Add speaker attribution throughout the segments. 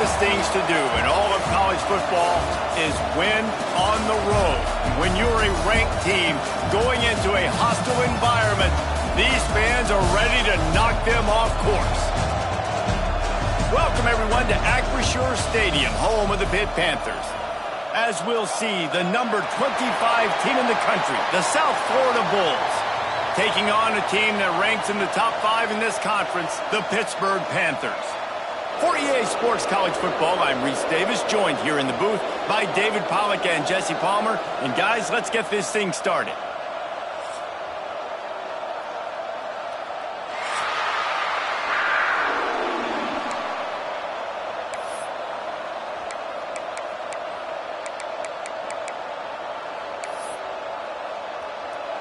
Speaker 1: toughest things to do in all of college football is win on the road. When you're a ranked team going into a hostile environment, these fans are ready to knock them off course. Welcome, everyone, to Acrisure Stadium, home of the Pitt Panthers. As we'll see, the number 25 team in the country, the South Florida Bulls, taking on a team that ranks in the top 5 in this conference, the Pittsburgh Panthers. For EA Sports College Football, I'm Reese Davis, joined here in the booth by David Pollack and Jesse Palmer. And guys, let's get this thing started.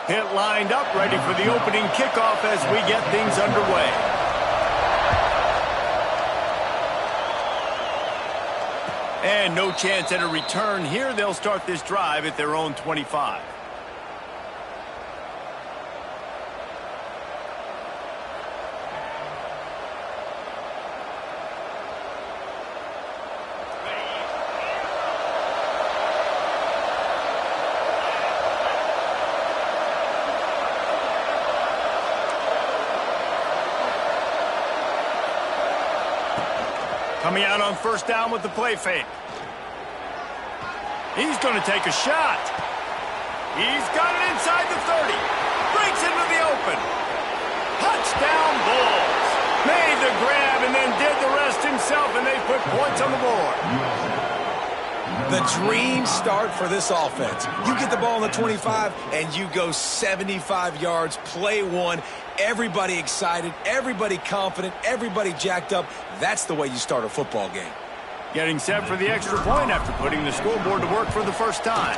Speaker 1: Pitt lined up, ready for the opening kickoff as we get things underway. And no chance at a return here. They'll start this drive at their own 25. Coming out on first down with the play fake. He's going to take a shot. He's got it inside the 30. Breaks into the open. Touchdown Bulls. Made the grab and then did the rest himself, and they put points on the board.
Speaker 2: The dream start for this offense. You get the ball on the 25, and you go 75 yards, play one. Everybody excited, everybody confident, everybody jacked up. That's the way you start a football game.
Speaker 1: Getting set for the extra point after putting the scoreboard to work for the first time.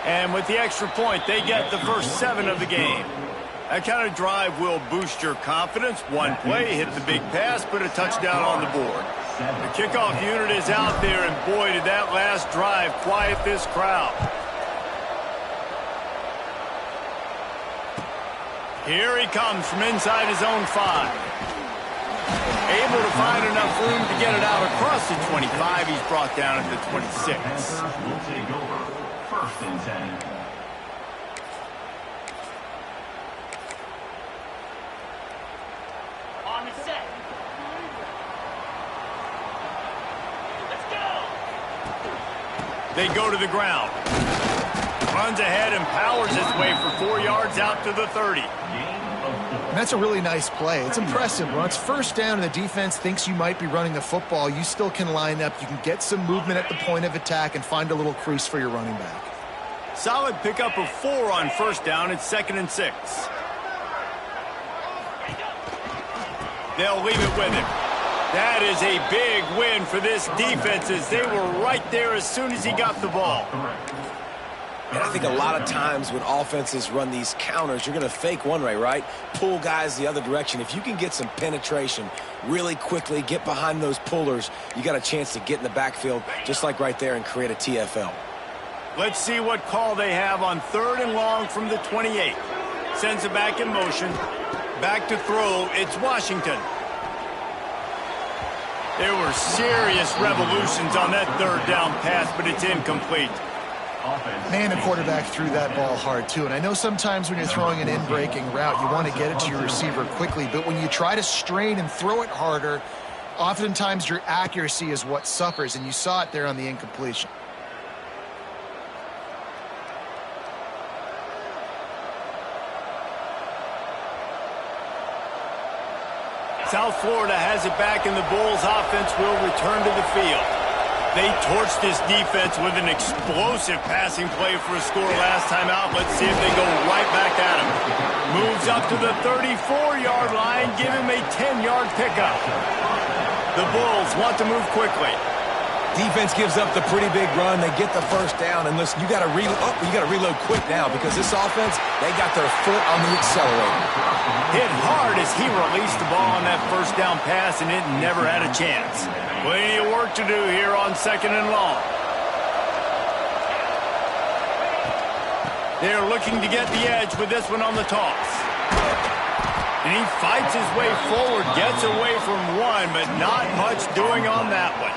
Speaker 1: And with the extra point, they get the first 7 of the game. That kind of drive will boost your confidence. One play, hit the big pass, put a touchdown on the board. The kickoff unit is out there, and boy, did that last drive quiet this crowd. Here he comes from inside his own 5. Able to find enough room to get it out across the 25. He's brought down at the 26.
Speaker 3: We'll take over. First and 10.
Speaker 4: On the set. Let's go.
Speaker 1: They go to the ground. Runs ahead and powers his way for 4 yards out to the 30.
Speaker 5: And that's a really nice play. It's impressive. When it's first down and the defense thinks you might be running the football, you still can line up. You can get some movement at the point of attack and find a little crease for your running back.
Speaker 1: Solid pickup of 4 on first down. It's 2nd and 6. They'll leave it with him. That is a big win for this defense, as they were right there as soon as he got the ball.
Speaker 2: And I think a lot of times when offenses run these counters, you're going to fake one way, right? Pull guys the other direction. If you can get some penetration really quickly, get behind those pullers, you got a chance to get in the backfield, just like right there, and create a TFL.
Speaker 1: Let's see what call they have on 3rd and long from the 28. Sends it back in motion. Back to throw. It's Washington. There were serious revolutions on that 3rd down pass, but it's incomplete.
Speaker 5: Man, the quarterback threw that ball hard, too. And I know sometimes when you're throwing an in-breaking route, you want to get it to your receiver quickly. But when you try to strain and throw it harder, oftentimes your accuracy is what suffers. And you saw it there on the incompletion.
Speaker 1: South Florida has it back, and the Bulls offense will return to the field. They torched this defense with an explosive passing play for a score last time out. Let's see if they go right back at him. Moves up to the 34-yard line. Give him a 10-yard pickup. The Bulls want to move quickly.
Speaker 2: Defense gives up the pretty big run. They get the first down. And listen, you got to reload quick now, because this offense, they got their foot on the accelerator.
Speaker 1: Hit hard as he released the ball on that first down pass, and it never had a chance. Plenty of work to do here on 2nd and long. They're looking to get the edge with this one on the toss. And he fights his way forward, gets away from one, but not much doing on that one.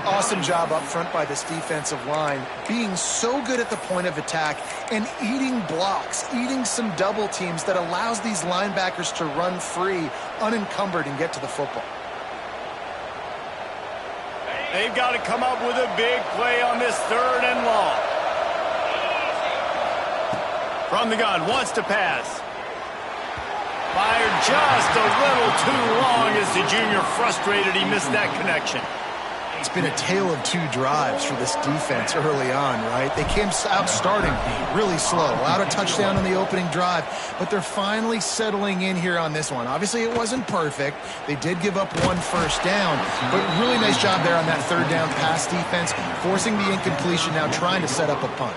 Speaker 5: Awesome job up front by this defensive line, being so good at the point of attack and eating blocks, eating some double teams that allows these linebackers to run free, unencumbered, and get to the football.
Speaker 1: They've got to come up with a big play on this 3rd and long. From the gun, wants to pass. Fired just a little too long as the junior frustrated. He missed that connection.
Speaker 5: It's been a tale of 2 drives for this defense early on, right? They came out starting really slow, allowed a touchdown on the opening drive, but they're finally settling in here on this one. Obviously, it wasn't perfect. They did give up 1 first down, but really nice job there on that 3rd down pass defense, forcing the incompletion, now trying to set up a punt.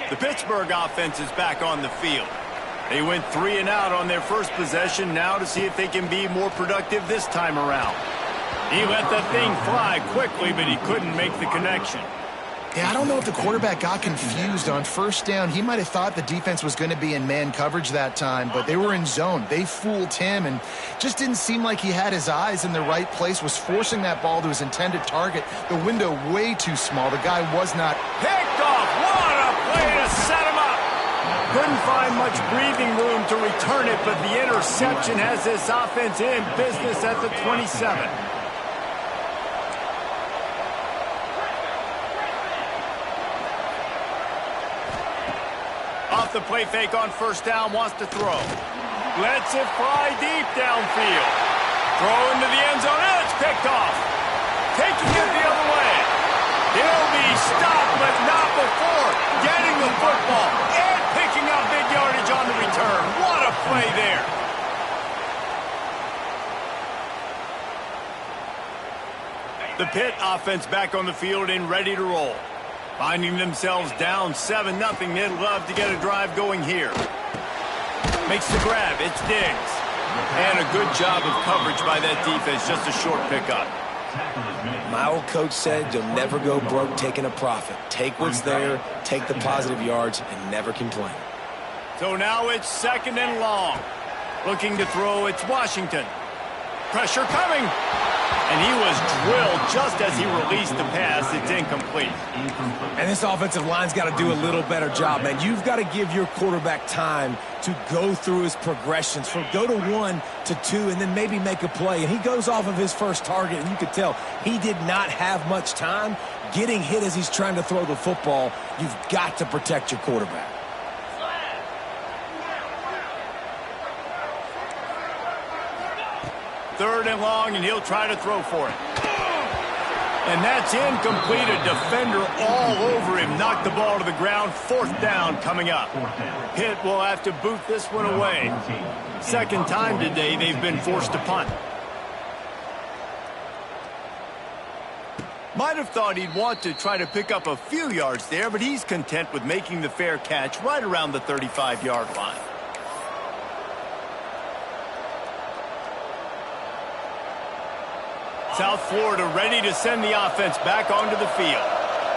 Speaker 1: The Pittsburgh offense is back on the field. They went 3 and out on their first possession, now to see if they can be more productive this time around. He let the thing fly quickly, but he couldn't make the connection.
Speaker 5: Yeah, I don't know if the quarterback got confused on first down. He might have thought the defense was going to be in man coverage that time, but they were in zone. They fooled him and just didn't seem like he had his eyes in the right place, was forcing that ball to his intended target. The window way too small. The guy was not...
Speaker 1: Picked off! What a play to set him up! Couldn't find much breathing room to return it, but the interception has this offense in business at the 27. Off the play fake on first down, wants to throw. Lets it fly deep downfield. Throw into the end zone, and it's picked off. Taking it the other way. He'll be stopped, but not before getting the football and picking up big yardage on the return. What a play there. The Pitt offense back on the field and ready to roll. Finding themselves down 7-0, they'd love to get a drive going here. Makes the grab, it's Diggs. And a good job of coverage by that defense, just a short pickup.
Speaker 2: My old coach said you'll never go broke taking a profit. Take what's there, take the positive yards, and never complain.
Speaker 1: So now it's 2nd and long. Looking to throw, it's Washington. Pressure coming. And he was drilled just as he released the pass. It's incomplete.
Speaker 2: And this offensive line's got to do a little better job, man. You've got to give your quarterback time to go through his progressions, from go to 1 to 2, and then maybe make a play. And he goes off of his first target, and you could tell he did not have much time getting hit as he's trying to throw the football. You've got to protect your quarterback.
Speaker 1: 3rd and long, and he'll try to throw for it. And that's incomplete. A defender all over him. Knocked the ball to the ground. 4th down coming up. Pitt will have to boot this one away. 2nd time today they've been forced to punt. Might have thought he'd want to try to pick up a few yards there, but he's content with making the fair catch right around the 35-yard line. South Florida ready to send the offense back onto the field.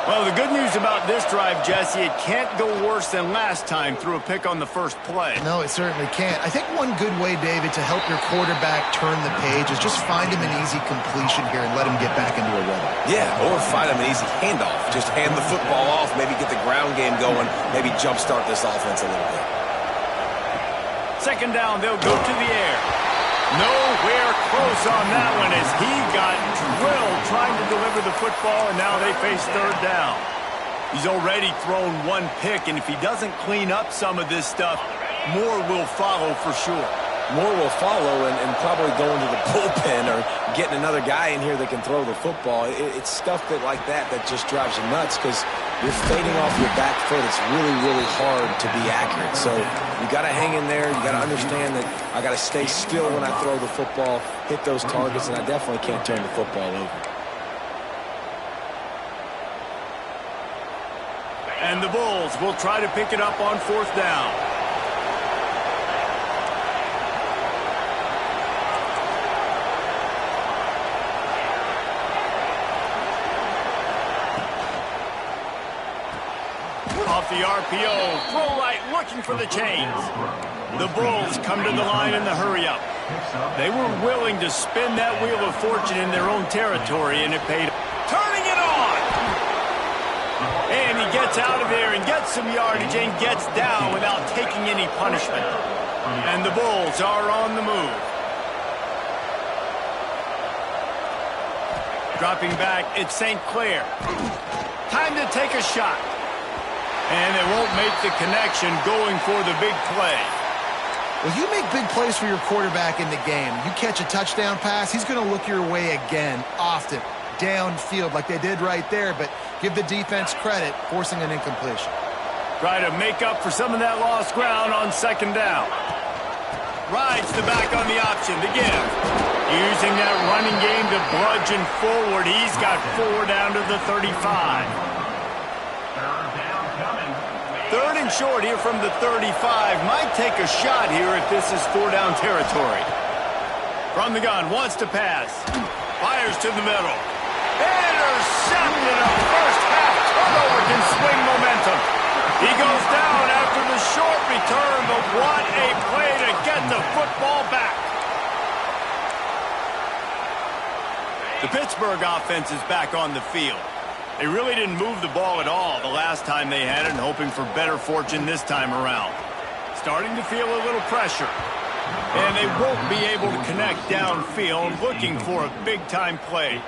Speaker 1: Well, the good news about this drive, Jesse, it can't go worse than last time through a pick on the first play.
Speaker 5: No, it certainly can't. I think one good way, David, to help your quarterback turn the page is just find him an easy completion here and let him get back into a rhythm.
Speaker 2: Yeah, or find him an easy handoff. Just hand the football off, maybe get the ground game going, maybe jumpstart this offense a little bit.
Speaker 1: 2nd down, they'll go to the air. Nowhere close on that one as he got drilled trying to deliver the football, and now they face 3rd down. He's already thrown 1 pick, and if he doesn't clean up some of this stuff, more will follow for sure.
Speaker 2: More will follow, and probably going to the bullpen or getting another guy in here that can throw the football. It's stuff like that just drives you nuts because you're fading off your back foot. It's really, really hard to be accurate. So you got to hang in there. You got to understand that I got to stay still when I throw the football, hit those targets, and I definitely can't turn the football over.
Speaker 1: And the Bulls will try to pick it up on 4th down. Off the RPO, throw right, looking for the chains. The Bulls come to the line in the hurry-up. They were willing to spin that wheel of fortune in their own territory, and it paid. Turning it on! And he gets out of there and gets some yardage and gets down without taking any punishment. And the Bulls are on the move. Dropping back, it's St. Clair. Time to take a shot. And they won't make the connection going for the big play.
Speaker 5: Well, you make big plays for your quarterback in the game. You catch a touchdown pass, he's going to look your way again, often, downfield like they did right there, but give the defense credit, forcing an incompletion.
Speaker 1: Try to make up for some of that lost ground on second down. Rides the back on the option to give. Using that running game to bludgeon forward. He's got 4 down to the 35. Third and short here from the 35. Might take a shot here if this is 4-down territory. From the gun, wants to pass. Fires to the middle. Intercepted. A first half turnover can swing momentum. He goes down after the short return, but what a play to get the football back. The Pittsburgh offense is back on the field. They really didn't move the ball at all the last time they had it, and hoping for better fortune this time around. Starting to feel a little pressure. And they won't be able to connect downfield, looking for a big-time play.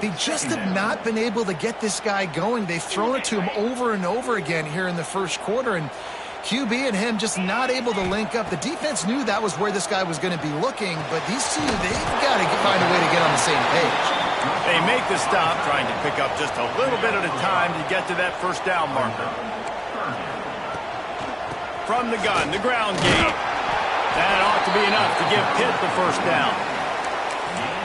Speaker 5: They just have not been able to get this guy going. They've thrown it to him over and over again here in the first quarter, and QB and him just not able to link up. The defense knew that was where this guy was going to be looking, but these two, they've got to find a way to get on the same page.
Speaker 1: They make the stop, trying to pick up just a little bit at a time to get to that first down marker. From the gun, the ground game. That ought to be enough to give Pitt the first down.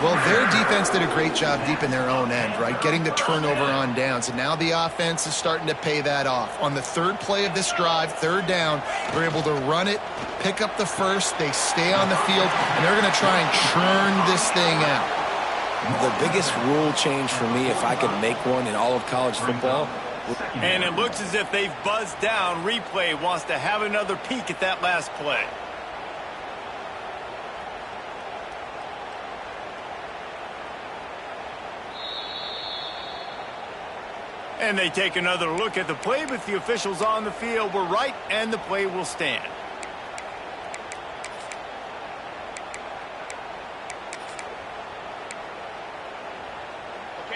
Speaker 5: Well, their defense did a great job deep in their own end, right? Getting the turnover on downs. And now the offense is starting to pay that off. On the third play of this drive, third down, they're able to run it, pick up the first, they stay on the field, and they're going to try and churn this thing out.
Speaker 2: The biggest rule change for me, if I could make one in all of college football.
Speaker 1: And it looks as if they've buzzed down. Replay wants to have another peek at that last play. And they take another look at the play, but the officials on the field were right, and the play will stand.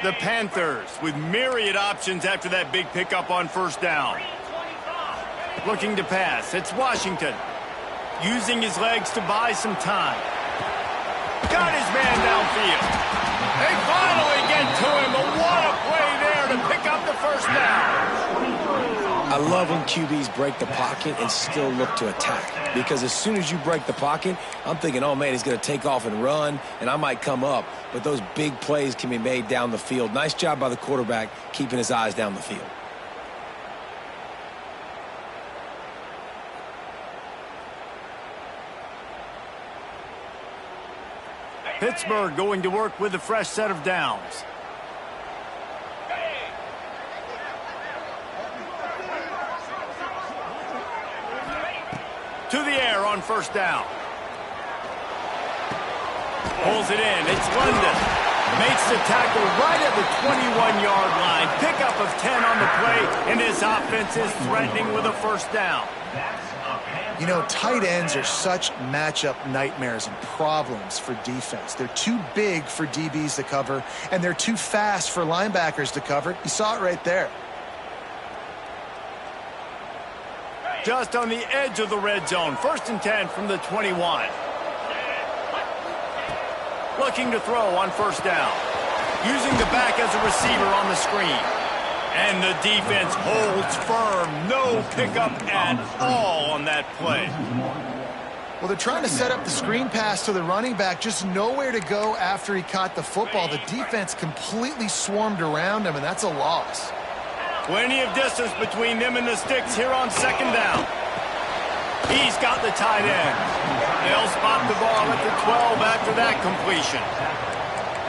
Speaker 1: The Panthers with myriad options after that big pickup on first down. Looking to pass. It's Washington. Using his legs to buy some time. Got his man downfield. They finally get to him, but what a play there to pick up the first down.
Speaker 2: I love when QBs break the pocket and still look to attack. Because as soon as you break the pocket, I'm thinking, oh, man, he's going to take off and run, and I might come up. But those big plays can be made down the field. Nice job by the quarterback keeping his eyes down the field.
Speaker 1: Pittsburgh going to work with a fresh set of downs. To the air on first down. Pulls it in. It's London. Makes the tackle right at the 21-yard line. Pickup of 10 on the play, and this offense is threatening with a first down.
Speaker 5: You know, tight ends are such matchup nightmares and problems for defense. They're too big for DBs to cover, and they're too fast for linebackers to cover. You saw it right there.
Speaker 1: Just on the edge of the red zone. First and 10 from the 21. Looking to throw on first down. Using the back as a receiver on the screen. And the defense holds firm. No pickup at all on that play.
Speaker 5: Well, they're trying to set up the screen pass to the running back. Just nowhere to go after he caught the football. The defense completely swarmed around him, and that's a loss.
Speaker 1: Plenty of distance between them and the sticks here on second down. He's got the tight end. They'll spot the ball at the 12 after that completion.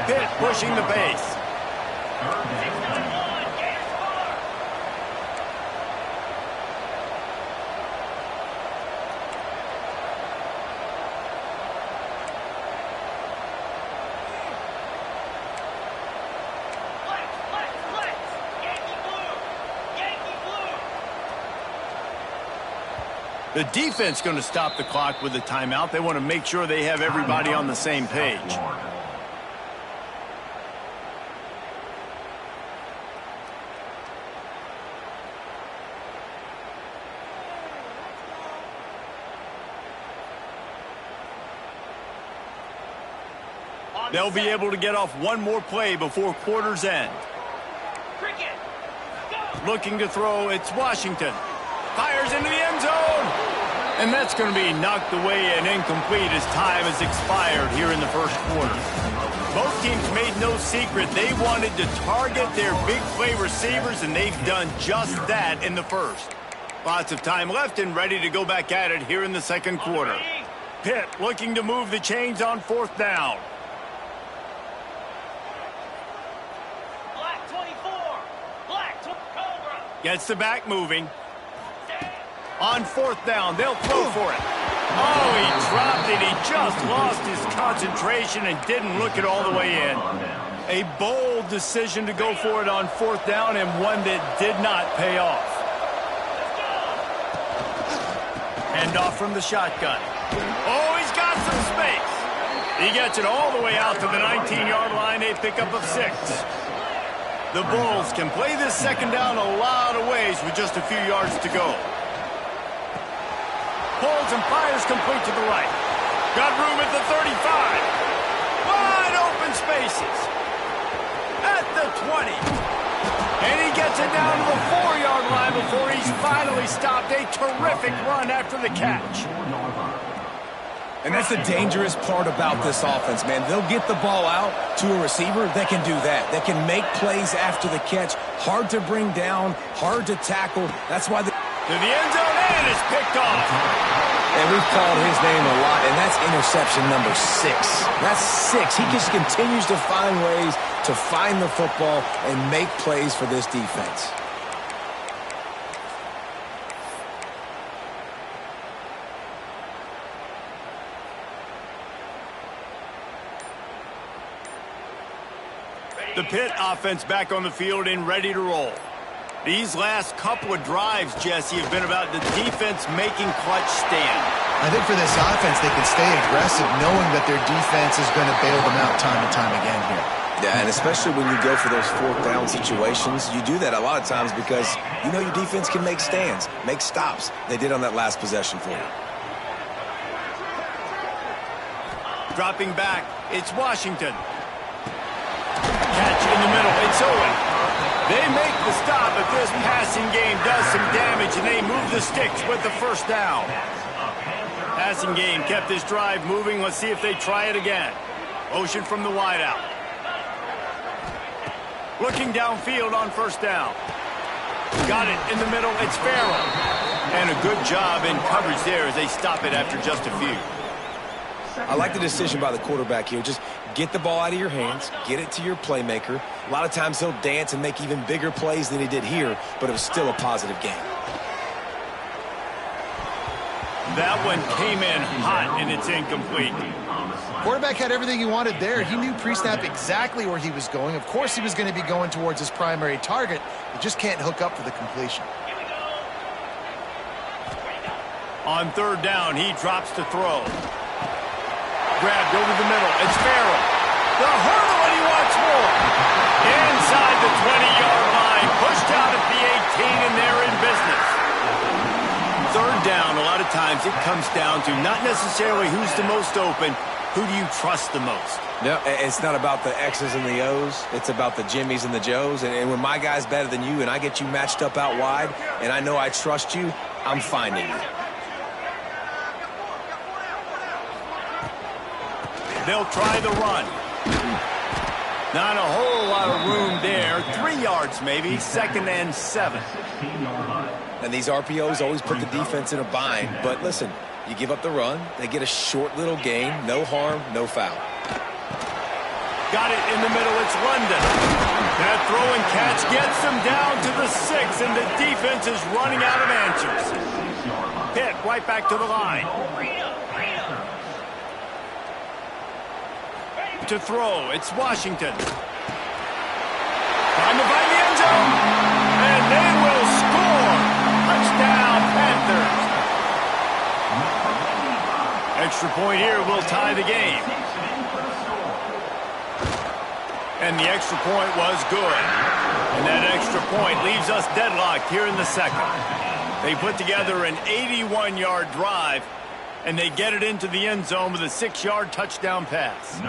Speaker 1: Pitt pushing the pace. The defense going to stop the clock with the timeout. They want to make sure they have everybody on the same page. They'll be able to get off one more play before quarter's end.
Speaker 4: Cricket. Go.
Speaker 1: Looking to throw, it's Washington. Fires into the end zone. And that's going to be knocked away and incomplete as time has expired here in the first quarter. Both teams made no secret they wanted to target their big play receivers, and they've done just that in the first. Lots of time left and ready to go back at it here in the second quarter. Pitt looking to move the chains on fourth down.
Speaker 4: Black 24. Black Cobra.
Speaker 1: Gets the back moving. On fourth down, they'll throw for it. Oh, he dropped it. He just lost his concentration and didn't look it all the way in. A bold decision to go for it on fourth down, and one that did not pay off. Hand off from the shotgun. Oh, he's got some space. He gets it all the way out to the 19-yard line, a pickup of 6. The Bulls can play this second down a lot of ways with just a few yards to go. Pulls and fires complete to the right. Got room at the 35. Wide open spaces. At the 20. And he gets it down to the 4-yard line before he's finally stopped. A terrific run after the catch.
Speaker 2: And that's the dangerous part about this offense, man. They'll get the ball out to a receiver. They can do that. They can make plays after the catch. Hard to bring down, hard to tackle. That's why
Speaker 1: to the end zone, and it's picked off.
Speaker 2: And we've called his name a lot, and that's interception number 6. That's 6. He just continues to find ways to find the football and make plays for this defense.
Speaker 1: The Pitt offense back on the field and ready to roll. These last couple of drives, Jesse, have been about the defense making clutch stand.
Speaker 5: I think for this offense, they can stay aggressive knowing that their defense is going to bail them out time and time again here.
Speaker 2: Yeah, and especially when you go for those fourth down situations, you do that a lot of times because you know your defense can make stands, make stops. They did on that last possession for you.
Speaker 1: Dropping back, it's Washington. Catch in the middle, it's Owen. They make the stop, but this passing game does some damage, and they move the sticks with the first down. Passing game kept this drive moving. Let's see if they try it again. Motion from the wideout. Looking downfield on first down. Got it in the middle. It's Farrell. And a good job in coverage there as they stop it after just a few.
Speaker 2: I like the decision by the quarterback here. Just get the ball out of your hands, get it to your playmaker. A lot of times he'll dance and make even bigger plays than he did here, but it was still a positive game.
Speaker 1: That one came in hot, and it's incomplete.
Speaker 5: Quarterback had everything he wanted there. He knew pre-snap exactly where he was going. Of course he was going to be going towards his primary target. He just can't hook up for the completion.
Speaker 1: On third down, he drops to throw. Grabbed over the middle. It's Farrell. The hurdle, and he wants more. Inside the 20-yard line. Pushed out at the 18, and they're in business. Third down, a lot of times it comes down to not necessarily who's the most open. Who do you trust the most?
Speaker 2: No, it's not about the X's and the O's. It's about the Jimmies and the Joes. And when my guy's better than you and I get you matched up out wide and I know I trust you, I'm finding you.
Speaker 1: They'll try the run. Not a whole lot of room there. 3 yards maybe. 2nd and 7.
Speaker 2: And these RPOs always put the defense in a bind. But listen, you give up the run, they get a short little gain. No harm, no foul.
Speaker 1: Got it in the middle. It's London. That throw and catch gets them down to the 6, and the defense is running out of answers. Pitt right back to the line. To throw, it's Washington. Trying to find the end zone, and they will score. Touchdown, Panthers. Extra point here will tie the game. And the extra point was good. And that extra point leaves us deadlocked here in the second. They put together an 81-yard drive, and they get it into the end zone with a 6-yard touchdown pass.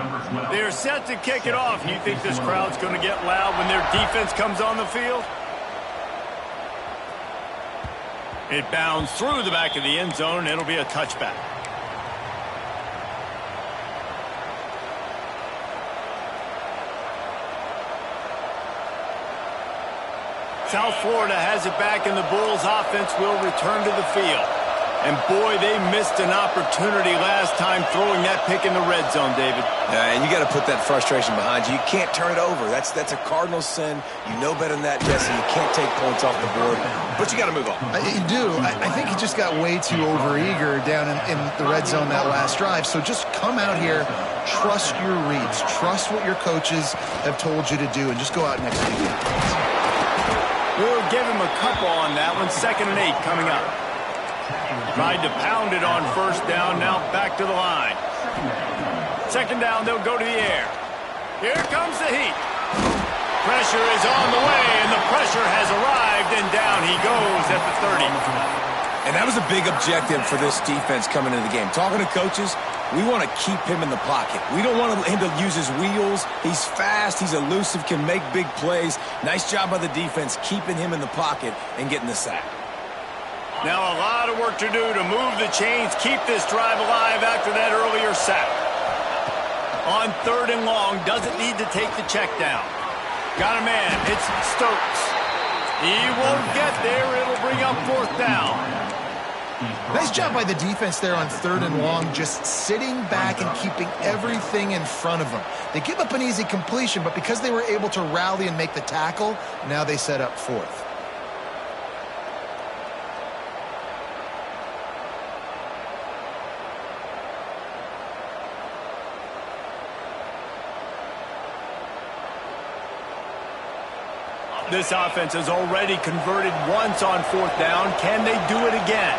Speaker 1: They're set to kick it off. You think this crowd's going to get loud when their defense comes on the field? It bounds through the back of the end zone, and it'll be a touchback. South Florida has it back, and the Bulls offense will return to the field. And boy, they missed an opportunity last time throwing that pick in the red zone, David.
Speaker 2: And you got to put that frustration behind you. You can't turn it over. That's a cardinal sin. You know better than that, Jesse. You can't take points off the board, but you got to move on.
Speaker 5: You do. I think he just got way too overeager down in the red zone that last drive. So just come out here, trust your reads, trust what your coaches have told you to do, and just go out and execute.
Speaker 1: We'll give him a couple on that one. 2nd and 8 coming up. Tried to pound it on first down, now back to the line. 2nd down, they'll go to the air. Here comes the heat. Pressure is on the way, and the pressure has arrived, and down he goes at the 30.
Speaker 2: And that was a big objective for this defense coming into the game. Talking to coaches, we want to keep him in the pocket. We don't want him to use his wheels. He's fast, he's elusive, can make big plays. Nice job by the defense keeping him in the pocket and getting the sack.
Speaker 1: Now a lot of work to do to move the chains, keep this drive alive after that earlier sack. On 3rd and long, doesn't need to take the check down. Got a man, it's Stokes. He won't get there, it'll bring up 4th down.
Speaker 5: Nice job by the defense there on 3rd and long, just sitting back and keeping everything in front of them. They give up an easy completion, but because they were able to rally and make the tackle, now they set up 4th.
Speaker 1: This offense has already converted once on 4th down. Can they do it again?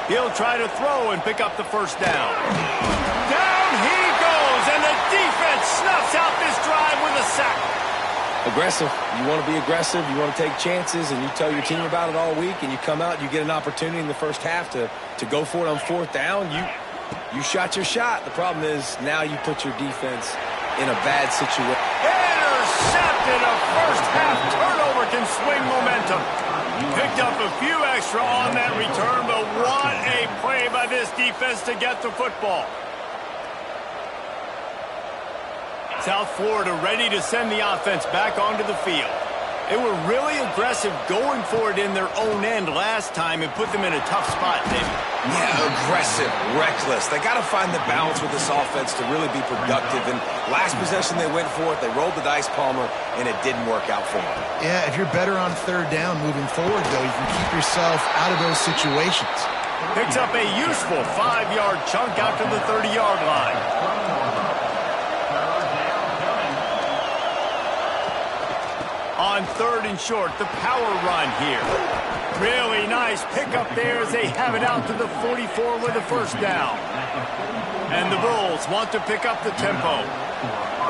Speaker 1: He'll try to throw and pick up the 1st down. Down he goes, and the defense snuffs out this drive with a sack.
Speaker 2: Aggressive. You want to be aggressive. You want to take chances, and you tell your team about it all week, and you come out and you get an opportunity in the first half to go for it on 4th down. You shot your shot. The problem is now you put your defense in a bad situation.
Speaker 1: Intercepted. A first-half turnover can swing momentum. Picked up a few extra on that return, but what a play by this defense to get the football. South Florida ready to send the offense back onto the field. They were really aggressive going for it in their own end last time and put them in a tough spot, David.
Speaker 2: Yeah, aggressive, reckless. They got to find the balance with this offense to really be productive. And last possession they went for it. They rolled the dice, Palmer, and it didn't work out for them.
Speaker 5: Yeah, if you're better on 3rd down moving forward, though, you can keep yourself out of those situations.
Speaker 1: Picks up a useful 5-yard chunk out to the 30-yard line. On 3rd and short, the power run here. Really nice pickup there as they have it out to the 44 with a 1st down. And the Bulls want to pick up the tempo.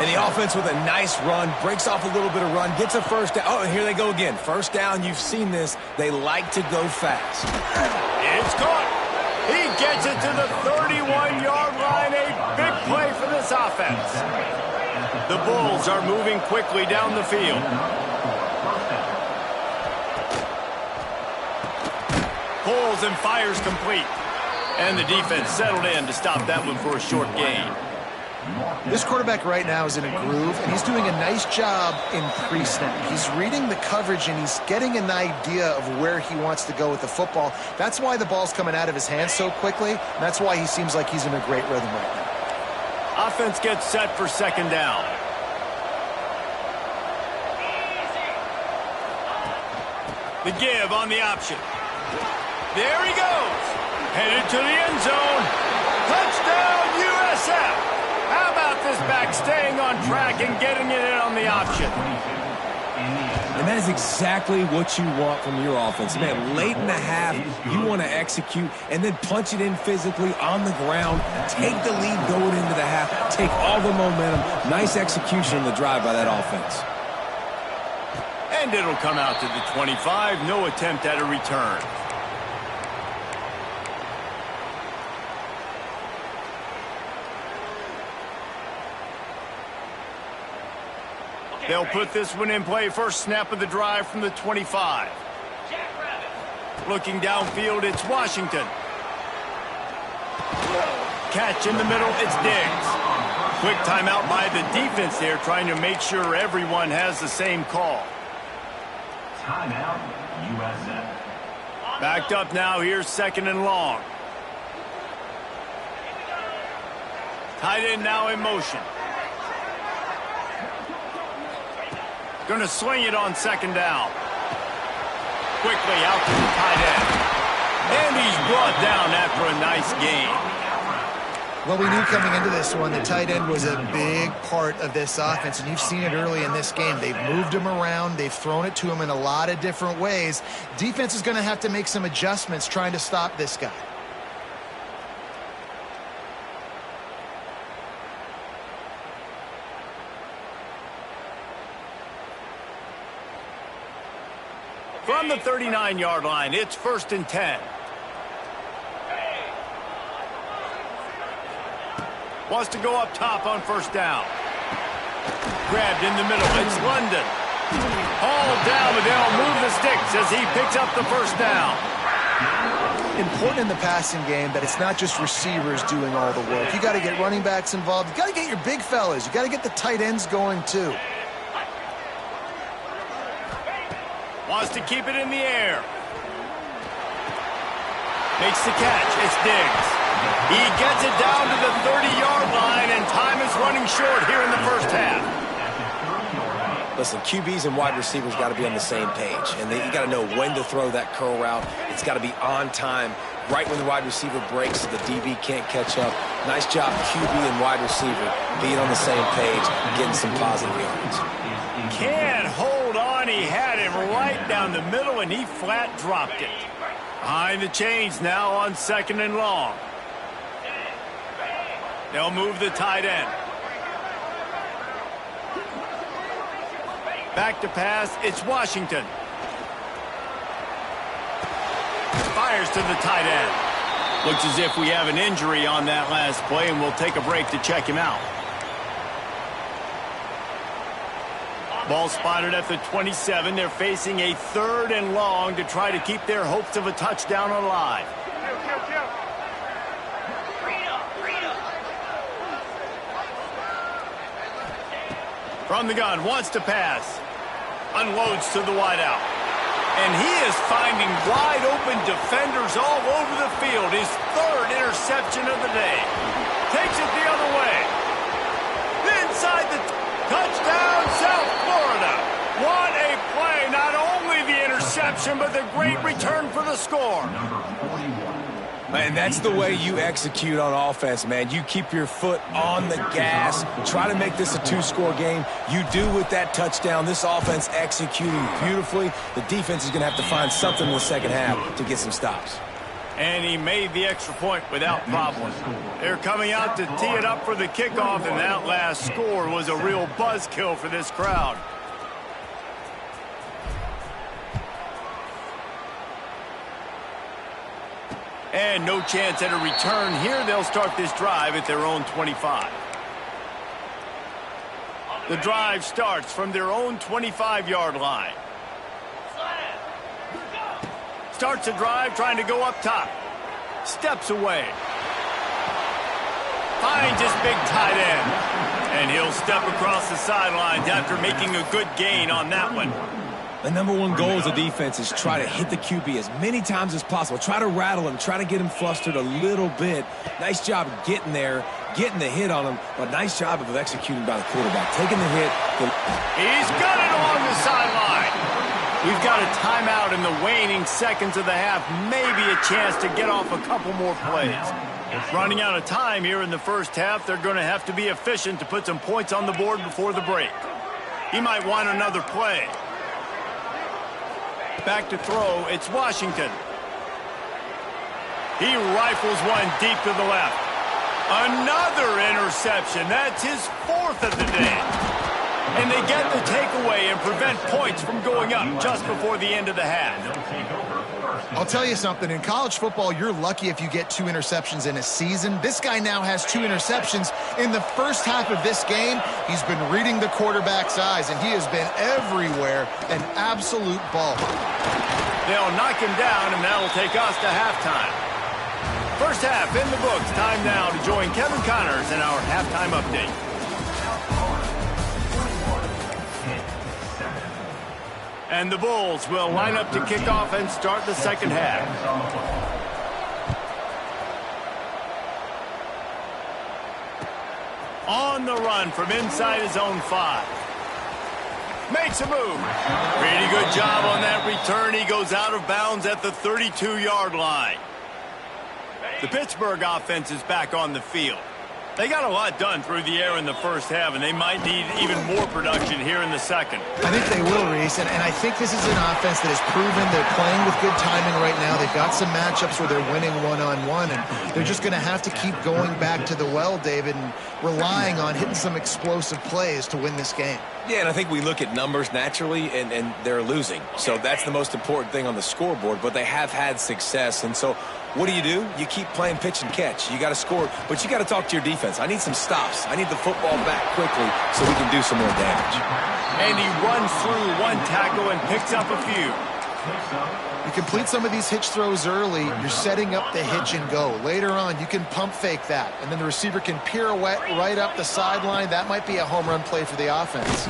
Speaker 2: And the offense with a nice run, breaks off a little bit of run, gets a 1st down. Oh, and here they go again. 1st down, you've seen this. They like to go fast.
Speaker 1: It's caught. He gets it to the 31-yard line. A big play for this offense. The Bulls are moving quickly down the field. Pulls and fires complete. And the defense settled in to stop that one for a short gain.
Speaker 5: This quarterback right now is in a groove, and he's doing a nice job in pre-snap. He's reading the coverage, and he's getting an idea of where he wants to go with the football. That's why the ball's coming out of his hands so quickly, and that's why he seems like he's in a great rhythm right now.
Speaker 1: Offense gets set for 2nd down. The give on the option. There he goes. Headed to the end zone. Touchdown, USF. How about this back staying on track and getting it in on the option?
Speaker 2: And that is exactly what you want from your offense. Man, late in the half, you want to execute and then punch it in physically on the ground. Take the lead going into the half. Take all the momentum. Nice execution on the drive by that offense.
Speaker 1: And it'll come out to the 25. No attempt at a return. They'll put this one in play. First snap of the drive from the 25. Looking downfield, it's Washington. Catch in the middle, it's Diggs. Quick timeout by the defense there, trying to make sure everyone has the same call.
Speaker 3: Timeout, USF.
Speaker 1: Backed up now, here's second and long. Tight end now in motion. Going to swing it on second down. Quickly out to the tight end. And he's brought down after a nice gain.
Speaker 5: Well, we knew coming into this one the tight end was a big part of this offense, and you've seen it early in this game. They've moved him around. They've thrown it to him in a lot of different ways. Defense is going to have to make some adjustments trying to stop this guy.
Speaker 1: From the 39-yard line, it's first and 10. Wants to go up top on first down. Grabbed in the middle, it's London. Hauled down, but they'll move the sticks as he picks up the first down.
Speaker 5: Important in the passing game that it's not just receivers doing all the work. You got to get running backs involved. You got to get your big fellas. You got to get the tight ends going too.
Speaker 1: Wants to keep it in the air. Makes the catch. It's Diggs. He gets it down to the 30-yard line, and time is running short here in the first half.
Speaker 2: Listen, QBs and wide receivers got to be on the same page, and you got to know when to throw that curl route. It's got to be on time, right when the wide receiver breaks so the DB can't catch up. Nice job, QB and wide receiver, being on the same page, getting some positive yards.
Speaker 1: Can't hold on. He had it right down the middle, and he flat dropped it. Behind the chains now on second and long. They'll move the tight end. Back to pass, it's Washington. Fires to the tight end. Looks as if we have an injury on that last play, and we'll take a break to check him out. Ball spotted at the 27. They're facing a third and long to try to keep their hopes of a touchdown alive. From the gun, wants to pass. Unloads to the wideout. And he is finding wide open defenders all over the field. His third interception of the day. Takes it the other way. Inside the touchdown, South Florida. What a play. Not only the interception, but the great return for the score.
Speaker 2: Man, that's the way you execute on offense, man. You keep your foot on the gas. Try to make this a two-score game. You do with that touchdown. This offense executing beautifully. The defense is going to have to find something in the second half to get some stops.
Speaker 1: And he made the extra point without problem. They're coming out to tee it up for the kickoff, and that last score was a real buzzkill for this crowd. And no chance at a return here. They'll start this drive at their own 25. The drive starts from their own 25-yard line. Starts a drive trying to go up top. Steps away. Finds his big tight end. And he'll step across the sidelines after making a good gain on that one.
Speaker 2: The number one goal as a defense is try to hit the QB as many times as possible. Try to rattle him. Try to get him flustered a little bit. Nice job getting there, getting the hit on him, but nice job of executing by the quarterback. Taking the hit.
Speaker 1: He's got it along the sideline. We've got a timeout in the waning seconds of the half. Maybe a chance to get off a couple more plays. Running out of time here in the first half, they're going to have to be efficient to put some points on the board before the break. He might want another play. Back to throw, it's Washington. He rifles one deep to the left. Another interception. That's his 4th of the day. And they get the takeaway and prevent points from going up just before the end of the half.
Speaker 5: I'll tell you something. In college football, you're lucky if you get 2 interceptions in a season. This guy now has 2 interceptions. In the first half of this game, he's been reading the quarterback's eyes, and he has been everywhere, an absolute ball.
Speaker 1: They'll knock him down, and that'll take us to halftime. First half in the books. Time now to join Kevin Connors in our halftime update. And the Bulls will line up to kick off and start the second half. On the run from inside his own 5. Makes a move. Pretty good job on that return. He goes out of bounds at the 32-yard line. The Pittsburgh offense is back on the field. They got a lot done through the air in the first half, and they might need even more production here in the second.
Speaker 5: I think they will, Reese, and I think this is an offense that has proven they're playing with good timing right now. They've got some matchups where they're winning one-on-one, and they're just going to have to keep going back to the well, David, and relying on hitting some explosive plays to win this game.
Speaker 2: Yeah, and I think we look at numbers naturally, and they're losing. So that's the most important thing on the scoreboard, but they have had success. And so what do? You keep playing pitch and catch. You got to score, but you got to talk to your defense. I need some stops. I need the football back quickly so we can do some more damage.
Speaker 1: And he runs through one tackle and picks up a few.
Speaker 5: You complete some of these hitch throws early, you're setting up the hitch and go. Later on, you can pump fake that, and then the receiver can pirouette right up the sideline. That might be a home run play for the offense.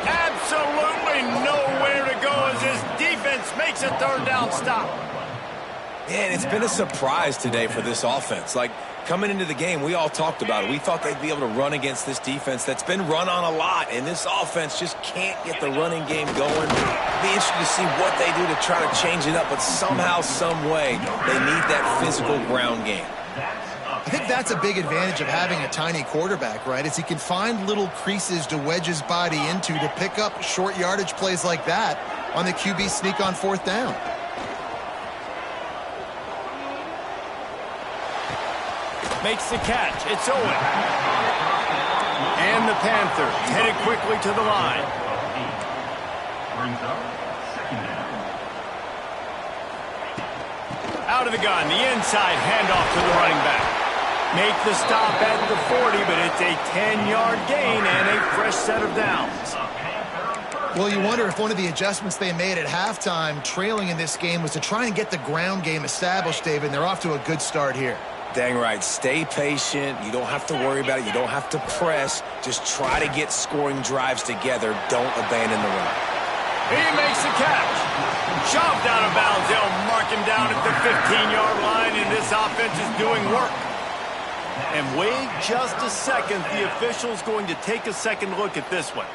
Speaker 1: Absolutely nowhere to go as his defense makes a third down stop.
Speaker 2: Yeah, and it's been a surprise today for this offense. Like, coming into the game, we all talked about it. We thought they'd be able to run against this defense that's been run on a lot, and this offense just can't get the running game going. It'll be interesting to see what they do to try to change it up, but somehow, some way, they need that physical ground game.
Speaker 5: I think that's a big advantage of having a tiny quarterback, right? Is he can find little creases to wedge his body into to pick up short yardage plays like that on the QB sneak on 4th down.
Speaker 1: Makes the catch. It's Owen. And the Panthers headed quickly to the line. Out of the gun, the inside handoff to the running back. Make the stop at the 40, but it's a 10-yard gain and a fresh set of downs.
Speaker 5: Well, you wonder if one of the adjustments they made at halftime, trailing in this game, was to try and get the ground game established, David, and they're off to a good start here.
Speaker 2: Dang right. Stay patient. You don't have to worry about it. You don't have to press. Just try to get scoring drives together. Don't abandon the run.
Speaker 1: He makes the catch. Shoved out of bounds. They'll mark him down at the 15-yard line, and this offense is doing work. And wait just a second. The official's going to take a second look at this one.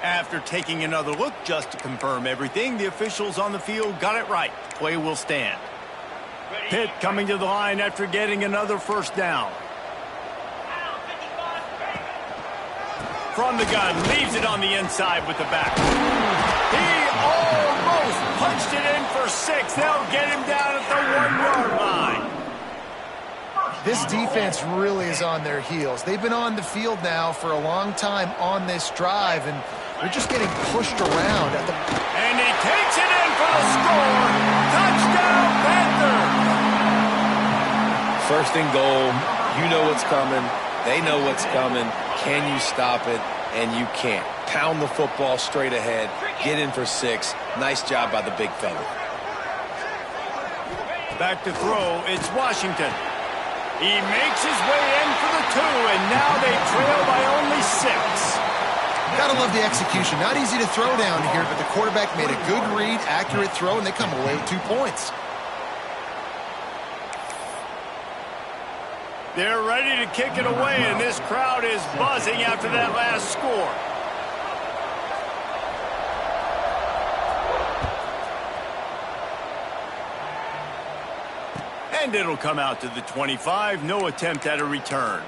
Speaker 1: After taking another look just to confirm everything, the officials on the field got it right. Play will stand. Pitt coming to the line after getting another first down. From the gun, leaves it on the inside with the back. He almost punched it in for 6. They'll get him down at the 1-yard line.
Speaker 5: This defense really is on their heels. They've been on the field now for a long time on this drive, and they're just getting pushed around.
Speaker 1: And he takes it in for the score. Touchdown, Panthers!
Speaker 2: First and goal. You know what's coming. They know what's coming. Can you stop it? And you can't. Pound the football straight ahead. Get in for 6. Nice job by the big fella.
Speaker 1: Back to throw. It's Washington. He makes his way in for the 2, and now they trail by only 6.
Speaker 5: Gotta love the execution. Not easy to throw down here, but the quarterback made a good read, accurate throw, and they come away with 2 points.
Speaker 1: They're ready to kick it away, and this crowd is buzzing after that last score. And it'll come out to the 25. No attempt at a return.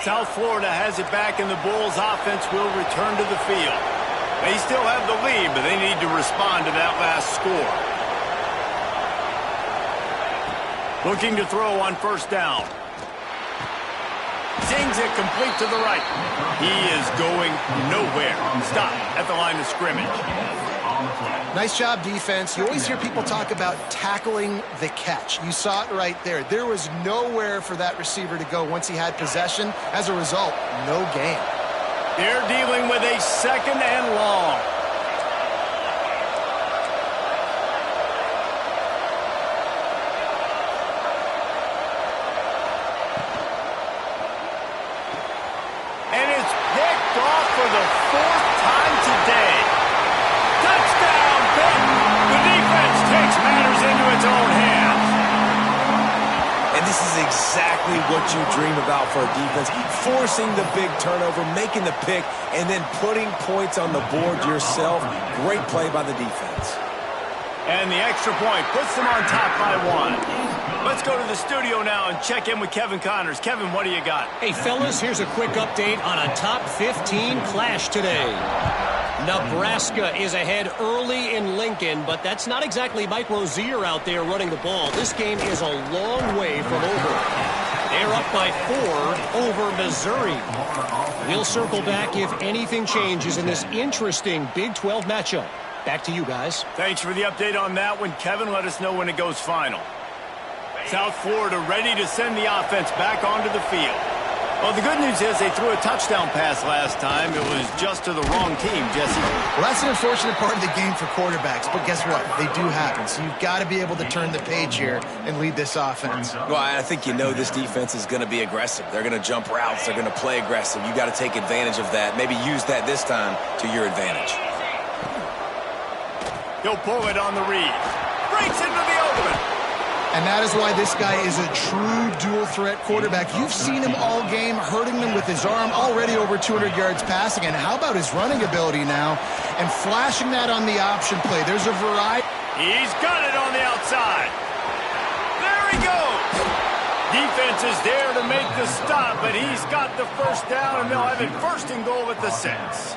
Speaker 1: South Florida has it back, and the Bulls offense will return to the field. They still have the lead, but they need to respond to that last score. Looking to throw on first down. Sings it complete to the right. He is going nowhere. Stop at the line of scrimmage.
Speaker 5: Nice job, defense. You always hear people talk about tackling the catch. You saw it right there. There was nowhere for that receiver to go once he had possession. As a result, no gain.
Speaker 1: They're dealing with a second and long. And it's picked off for the fourth time today. Touchdown, Pitt! The defense takes matters into its own hands.
Speaker 2: And this is exactly what you dream about for a defense. Forcing the big turnover, making the pick, and then putting points on the board yourself. Great play by the defense.
Speaker 1: And the extra point puts them on top by 1. Let's go to the studio now and check in with Kevin Connors. Kevin, what do you got?
Speaker 6: Hey, fellas, here's a quick update on a top 15 clash today. Nebraska is ahead early in Lincoln, but that's not exactly Mike Rozier out there running the ball. This game is a long way from over. They're up by 4 over Missouri. We'll circle back if anything changes in this interesting Big 12 matchup. Back to you guys.
Speaker 1: Thanks for the update on that one, Kevin. Let us know when it goes final. South Florida ready to send the offense back onto the field. Well, the good news is they threw a touchdown pass last time. It was just to the wrong team, Jesse.
Speaker 5: Well, that's an unfortunate part of the game for quarterbacks, but guess what? They do happen. So you've got to be able to turn the page here and lead this offense.
Speaker 2: Well, I think you know this defense is going to be aggressive. They're going to jump routes. They're going to play aggressive. You got to take advantage of that. Maybe use that this time to your advantage.
Speaker 1: He'll pull it on the read. Breaks into the open.
Speaker 5: And that is why this guy is a true dual-threat quarterback. You've seen him all game, hurting them with his arm, already over 200 yards passing. And how about his running ability now? And flashing that on the option play. There's a variety.
Speaker 1: He's got it on the outside. There he goes. Defense is there to make the stop, but he's got the first down, and they'll have it first and goal at the 6.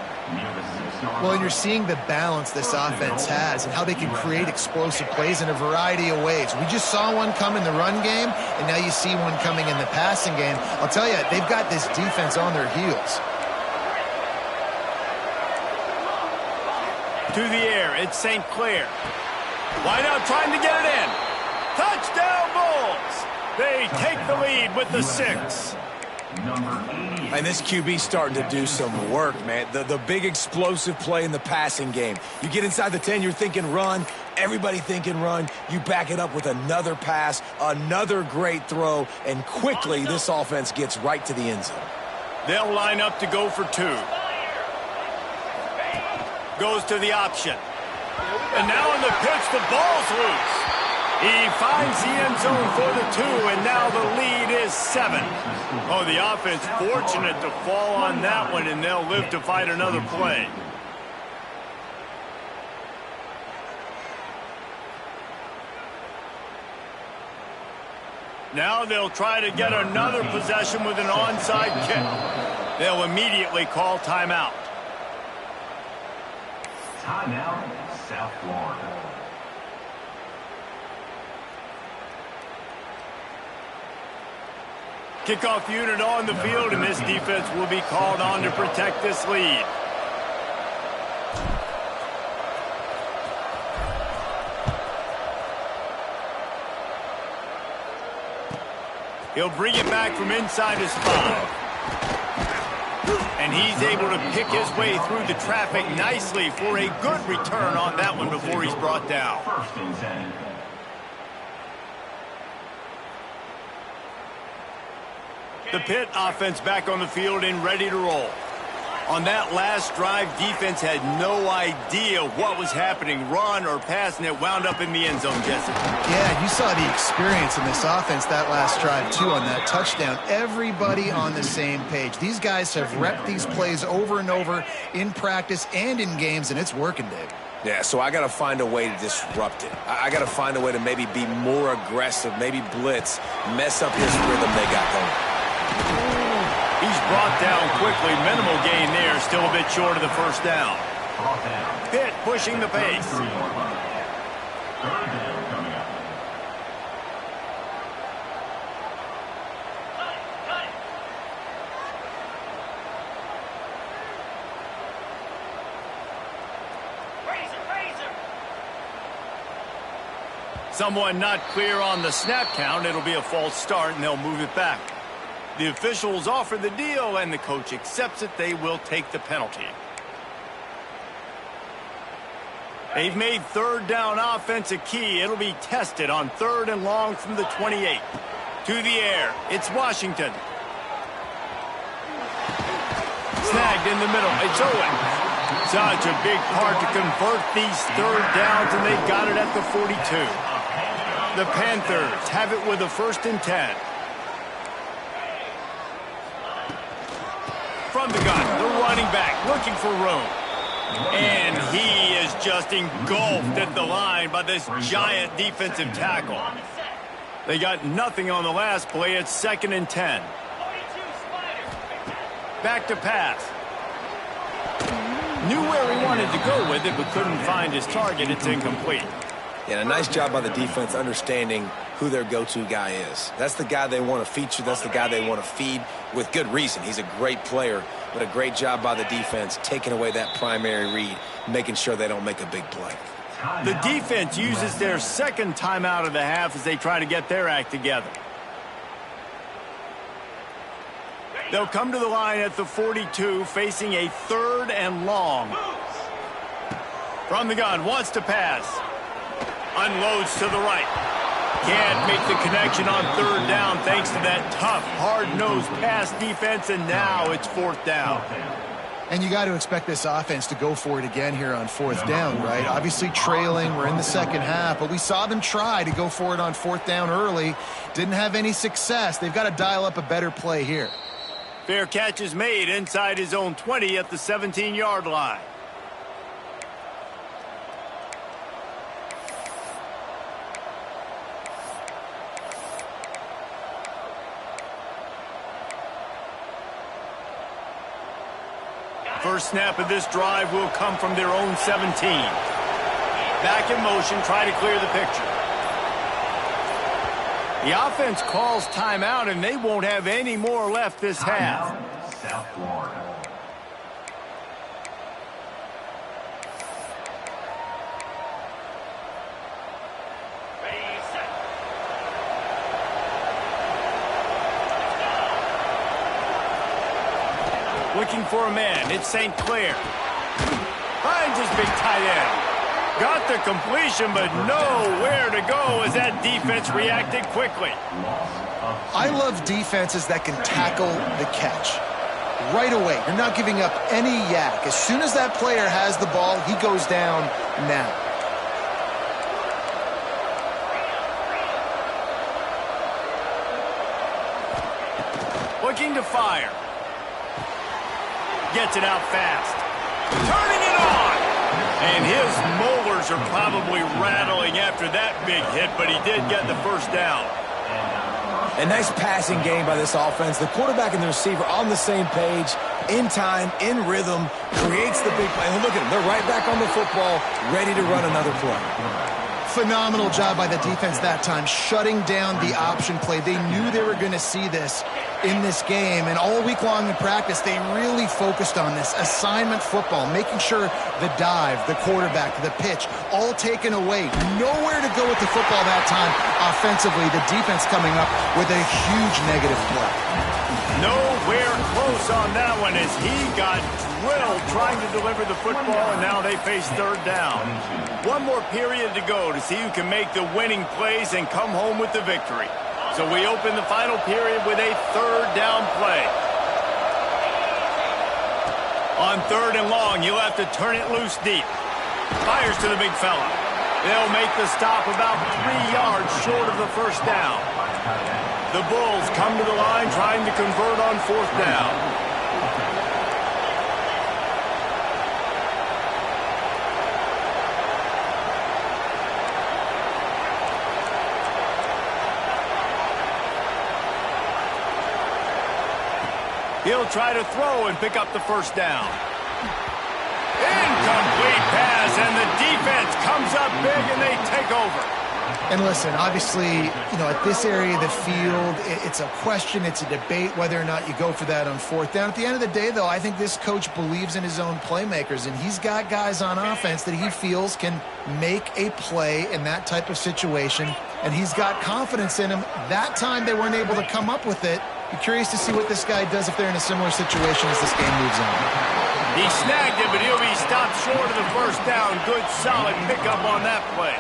Speaker 5: Well, and you're seeing the balance this offense has and how they can create explosive plays in a variety of ways. We just saw one come in the run game, and now you see one coming in the passing game. I'll tell you, they've got this defense on their heels.
Speaker 1: To the air, it's St. Clair. Wide out trying to get it in. Touchdown Bulls! They take the lead with the 6.
Speaker 2: And this QB's starting to do some work, man. The big explosive play in the passing game. You get inside the 10, you're thinking run. Everybody thinking run. You back it up with another pass, another great throw, and quickly this offense gets right to the end zone.
Speaker 1: They'll line up to go for 2. Goes to the option. And now on the pitch, the ball's loose. He finds the end zone for the 2, and now the lead is 7. Oh, the offense fortunate to fall on that one, and they'll live to fight another play. Now they'll try to get another possession with an onside kick. They'll immediately call timeout.
Speaker 3: Timeout, South Florida.
Speaker 1: Kickoff unit on the field, and this defense will be called on to protect this lead. He'll bring it back from inside his 5. And he's able to pick his way through the traffic nicely for a good return on that one before he's brought down.
Speaker 3: First and 10.
Speaker 1: The Pitt offense back on the field and ready to roll. On that last drive, defense had no idea what was happening. Run or pass, and it wound up in the end zone, Jesse.
Speaker 5: Yeah, you saw the experience in this offense that last drive, too, on that touchdown. Everybody on the same page. These guys have repped these plays over and over in practice and in games, and it's working, Dave.
Speaker 2: Yeah, so I got to find a way to disrupt it. I got to find a way to maybe be more aggressive, maybe blitz, mess up this rhythm they got going.
Speaker 1: He's brought down quickly. Minimal gain there. Still a bit short of the first down. Pitt pushing the pace.
Speaker 3: Third down coming up.
Speaker 4: Cut it. Razor.
Speaker 1: Someone not clear on the snap count. It'll be a false start, and they'll move it back. The officials offer the deal, and the coach accepts it. They will take the penalty. They've made third down offense a key. It'll be tested on 3rd and long from the 28. To the air. It's Washington. Snagged in the middle. It's Owen. Such a big part to convert these third downs, and they got it at the 42. The Panthers have it with a 1st and 10. From the gun, the running back looking for room. And he is just engulfed at the line by this giant defensive tackle. They got nothing on the last play. It's 2nd and 10. Back to pass. Knew where he wanted to go with it, but couldn't find his target. It's incomplete.
Speaker 2: Yeah, a nice job by the defense understanding who their go-to guy is. That's the guy they want to feature. That's the guy they want to feed with good reason. He's a great player, but a great job by the defense taking away that primary read, making sure they don't make a big play.
Speaker 1: The defense uses their 2nd timeout of the half as they try to get their act together. They'll come to the line at the 42, facing a 3rd and long. From the gun, wants to pass. Unloads to the right. Can't make the connection on 3rd down thanks to that tough, hard-nosed pass defense, and now it's 4th down.
Speaker 5: And you got to expect this offense to go for it again here on 4th down, right? Obviously trailing, we're in the 2nd half, but we saw them try to go for it on 4th down early. Didn't have any success. They've got to dial up a better play here.
Speaker 1: Fair catch is made inside his own 20 at the 17-yard line. First snap of this drive will come from their own 17. Back in motion, try to clear the picture. The offense calls timeout, and they won't have any more left this half.
Speaker 3: South Florida.
Speaker 1: Looking for a man. It's St. Clair. Finds his big tight end. Got the completion, but nowhere to go as that defense reacted quickly.
Speaker 5: I love defenses that can tackle the catch. Right away, you're not giving up any yak. As soon as that player has the ball, he goes down now.
Speaker 1: Looking to fire. Gets it out fast. Turning it on. And his molars are probably rattling after that big hit, but he did get the first down.
Speaker 2: A nice passing game by this offense. The quarterback and the receiver on the same page, in time, in rhythm, creates the big play. And look at them. They're right back on the football, ready to run another play.
Speaker 5: Phenomenal job by the defense that time, shutting down the option play. They knew they were going to see this in this game, and all week long in practice, they really focused on this assignment football, making sure the dive, the quarterback, the pitch, all taken away. Nowhere to go with the football that time offensively. The defense coming up with a huge negative play.
Speaker 1: Nowhere close on that one as he got drilled trying to deliver the football, and now they face third down. One more period to go to see who can make the winning plays and come home with the victory. So we open the final period with a third down play. On 3rd and long, you'll have to turn it loose deep. Fires to the big fella. They'll make the stop about 3 yards short of the first down. The Bulls come to the line trying to convert on 4th down. He'll try to throw and pick up the first down. Incomplete pass, and the defense comes up big, and they take over.
Speaker 5: And listen, obviously, at this area of the field, it's a question, it's a debate whether or not you go for that on 4th down. At the end of the day, though, I think this coach believes in his own playmakers, and he's got guys on offense that he feels can make a play in that type of situation, and he's got confidence in him. That time they weren't able to come up with it. Be curious to see what this guy does if they're in a similar situation as this game moves on.
Speaker 1: He snagged it, but he'll be stopped short of the first down. Good, solid pickup on that play.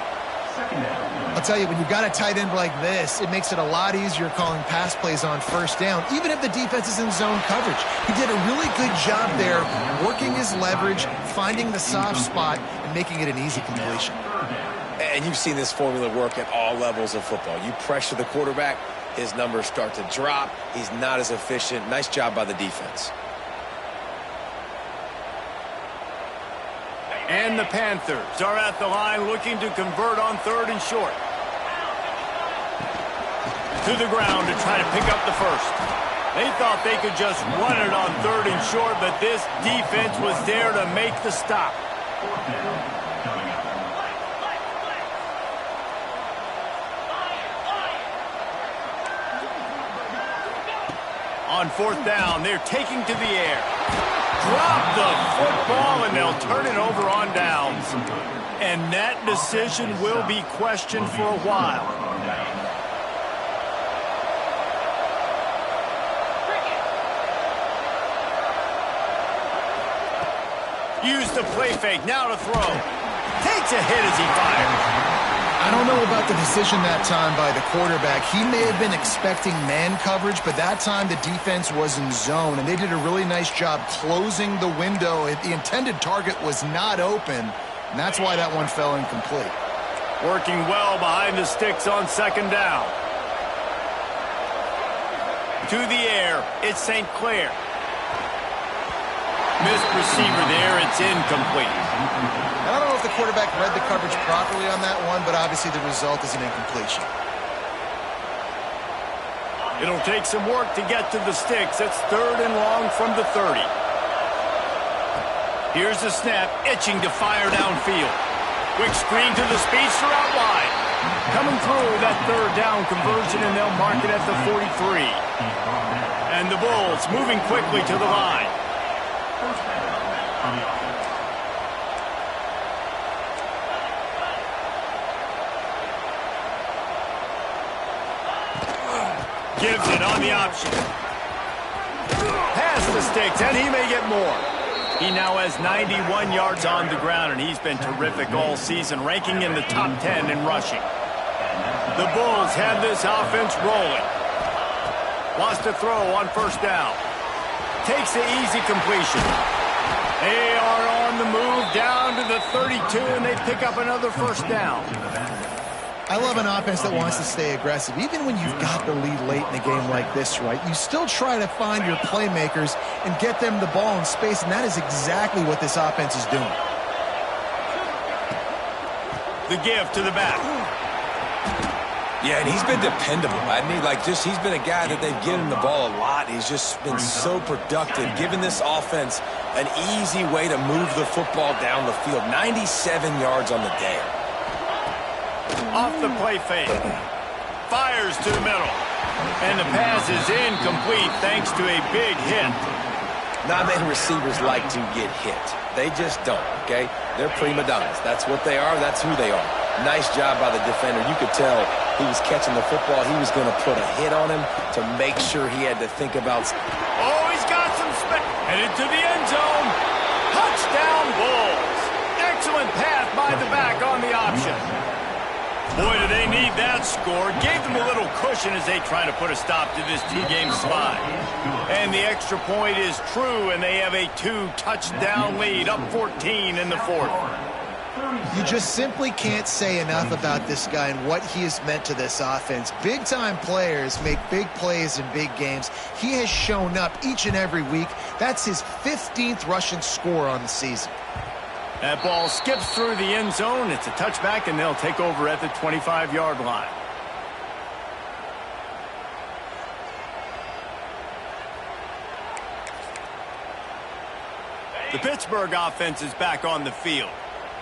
Speaker 5: I'll tell you, when you've got a tight end like this, it makes it a lot easier calling pass plays on 1st down, even if the defense is in zone coverage. He did a really good job there, working his leverage, finding the soft spot, and making it an easy completion.
Speaker 2: And you've seen this formula work at all levels of football. You pressure the quarterback, his numbers start to drop. He's not as efficient. Nice job by the defense.
Speaker 1: And the Panthers are at the line looking to convert on 3rd and short. To the ground to try to pick up the first. They thought they could just run it on 3rd and short, but this defense was there to make the stop. On 4th down, they're taking to the air. Drop the football, and they'll turn it over on downs. And that decision will be questioned for a while. Use the play fake, now to throw. Takes a hit as he fires.
Speaker 5: I don't know about the decision that time by the quarterback. He may have been expecting man coverage, but that time the defense was in zone, and they did a really nice job closing the window. The intended target was not open, and that's why that one fell incomplete.
Speaker 1: Working well behind the sticks on 2nd down. To the air, it's St. Clair. Missed receiver there, it's incomplete.
Speaker 5: I don't know if the quarterback read the coverage properly on that one, but obviously the result is an incompletion.
Speaker 1: It'll take some work to get to the sticks. It's 3rd and long from the 30. Here's the snap, itching to fire downfield. Quick screen to the speedster out wide. Coming through that 3rd down conversion, and they'll mark it at the 43. And the Bulls moving quickly to the line. Gives it on the option. Past the sticks, and he may get more. He now has 91 yards on the ground, and he's been terrific all season, ranking in the top 10 in rushing. The Bulls have this offense rolling. Wants to throw on 1st down. Takes the easy completion. They are on the move down to the 32, and they pick up another 1st down.
Speaker 5: I love an offense that wants to stay aggressive. Even when you've got the lead late in a game like this, right, you still try to find your playmakers and get them the ball in space, and that is exactly what this offense is doing.
Speaker 1: The give to the back.
Speaker 2: Yeah, and he's been dependable, hasn't he? He's been a guy that they've given the ball a lot. He's just been so productive, giving this offense an easy way to move the football down the field. 97 yards on the day.
Speaker 1: Off the play fake. Fires to the middle. And the pass is incomplete thanks to a big hit.
Speaker 2: Not many receivers like to get hit. They just don't, okay? They're prima donnas. That's what they are. That's who they are. Nice job by the defender. You could tell he was catching the football. He was going to put a hit on him to make sure he had to think about...
Speaker 1: Oh, he's got some space. Headed to the end zone. Touchdown, Bulls. Excellent pass by the back on the option. Boy, do they need that score. Gave them a little cushion as they try to put a stop to this two-game slide. And the extra point is true, and they have a 2-touchdown lead, up 14 in the fourth.
Speaker 5: You just simply can't say enough about this guy and what he has meant to this offense. Big-time players make big plays in big games. He has shown up each and every week. That's his 15th rushing score on the season.
Speaker 1: That ball skips through the end zone. It's a touchback, and they'll take over at the 25-yard line. The Pittsburgh offense is back on the field.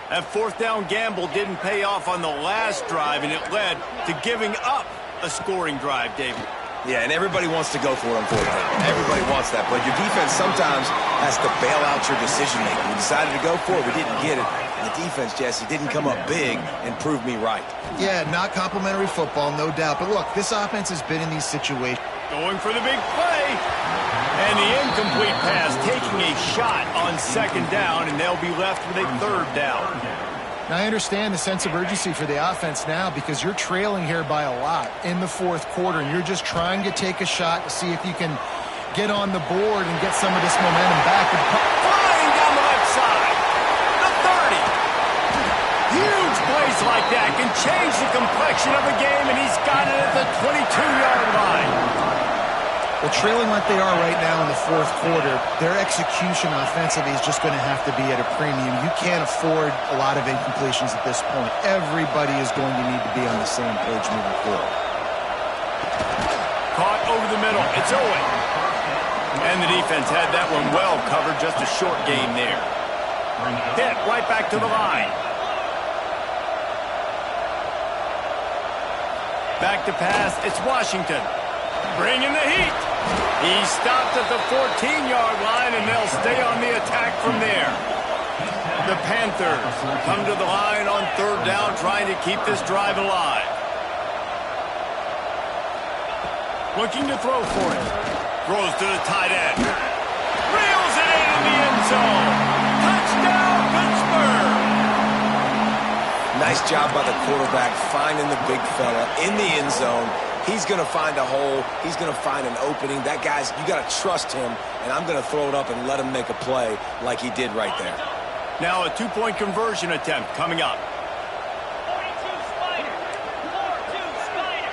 Speaker 1: That fourth down gamble didn't pay off on the last drive, and it led to giving up a scoring drive, David.
Speaker 2: Yeah, and everybody wants to go for it on fourth down. Everybody wants that, but your defense sometimes has to bail out your decision-making. We decided to go for it. We didn't get it. And the defense, Jesse, didn't come up big and prove me right.
Speaker 5: Yeah, not complimentary football, no doubt. But look, this offense has been in these situations.
Speaker 1: Going for the big play. And the incomplete pass taking a shot on second down, and they'll be left with a third down.
Speaker 5: Now, I understand the sense of urgency for the offense now because you're trailing here by a lot in the fourth quarter, and you're just trying to take a shot to see if you can get on the board and get some of this momentum back.
Speaker 1: Flying down the left side. The 30. Huge plays like that can change the complexion of a game, and he's got it at the 22-yard line.
Speaker 5: Well, trailing like they are right now in the fourth quarter, their execution offensively is just going to have to be at a premium. You can't afford a lot of incompletions at this point. Everybody is going to need to be on the same page moving forward.
Speaker 1: Caught over the middle. It's Owen. And the defense had that one well covered. Just a short gain there. Pitt right back to the line. Back to pass. It's Washington. Bringing the heat. He stopped at the 14-yard line, and they'll stay on the attack from there. The Panthers come to the line on third down, trying to keep this drive alive. Looking to throw for it. Throws to the tight end. Reels it in the end zone. Touchdown, Pittsburgh!
Speaker 2: Nice job by the quarterback finding the big fella in the end zone. He's going to find a hole. He's going to find an opening. That guy's, you got to trust him, and I'm going to throw it up and let him make a play like he did right there.
Speaker 1: Now a two-point conversion attempt coming up.
Speaker 4: 42 Spider. 4-2 Spider.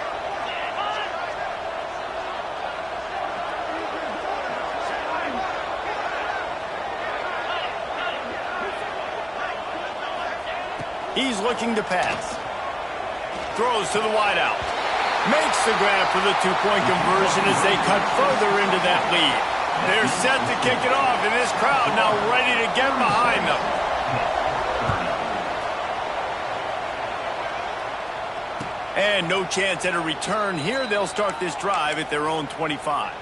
Speaker 1: He's looking to pass. Throws to the wideout. Makes the grab for the two-point conversion as they cut further into that lead. They're set to kick it off, and this crowd now ready to get behind them. And no chance at a return here. They'll start this drive at their own 25.